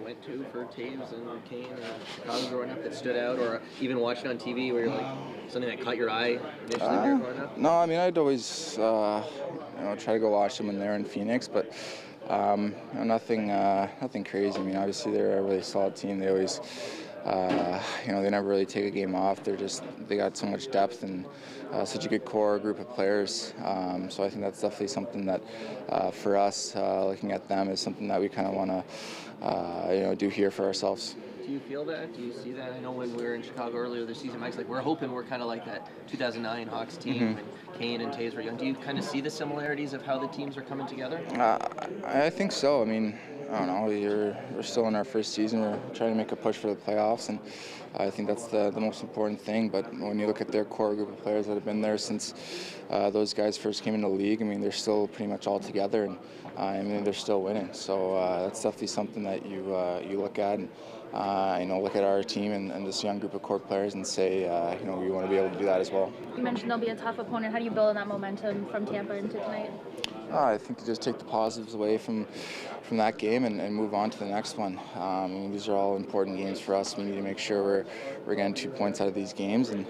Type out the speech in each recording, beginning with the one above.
went to for Taves and Kane and Chicago growing up that stood out, or even watching on TV where you're like something that caught your eye initially when you were growing up? No, I mean I'd always try to go watch them when they're in Phoenix, but nothing crazy. I mean obviously they're a really solid team. They always they never really take a game off. They got so much depth and such a good core group of players. So I think that's definitely something that for us, looking at them, is something that we kind of want to do here for ourselves. Do you feel that? Do you see that? I know when we were in Chicago earlier this season, Mike's like, we're hoping we're kind of like that 2009 Hawks team, and Kane and Taves were young. Do you kind of see the similarities of how the teams are coming together? I think so. I mean, I don't know. We're still in our first season. We're trying to make a push for the playoffs, and I think that's the most important thing. But when you look at their core group of players that have been there since those guys first came into the league, I mean, they're still pretty much all together, and I mean, they're still winning. So that's definitely something that you look at and look at our team and this young group of core players and say, we want to be able to do that as well. You mentioned they'll be a tough opponent. How do you build on that momentum from Tampa into tonight? I think you just take the positives away from that game and move on to the next one. These are all important games for us. We need to make sure we're getting 2 points out of these games, and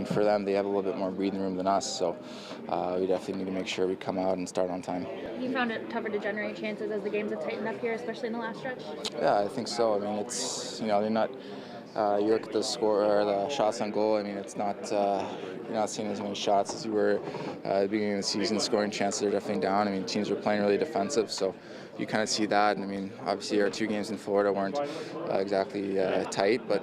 for them, they have a little bit more breathing room than us. So we definitely need to make sure we come out and start on time. You found it tougher to generate chances as the games have tightened up here, especially in the last stretch? Yeah, I think so. I mean, it's they're not. You look at the score or the shots on goal. I mean, it's not. You're not seeing as many shots as you were at the beginning of the season. Scoring chances are definitely down. I mean, teams were playing really defensive, so you kind of see that. And I mean, obviously our 2 games in Florida weren't exactly tight, but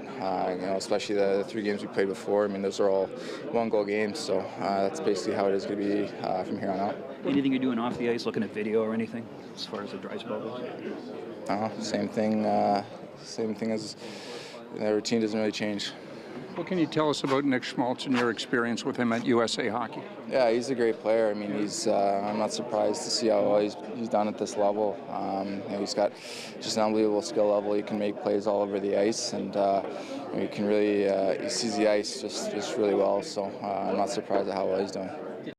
especially the 3 games we played before. I mean, those are all 1-goal games, so that's basically how it is going to be from here on out. Anything you're doing off the ice, looking at video or anything, as far as the dry spell goes? Same thing. Same thing as the routine doesn't really change. What can you tell us about Nick Schmaltz and your experience with him at USA Hockey? Yeah, he's a great player. I mean, I'm not surprised to see how well he's done at this level. He's got just an unbelievable skill level. He can make plays all over the ice, and he can really he sees the ice just really well. So I'm not surprised at how well he's doing.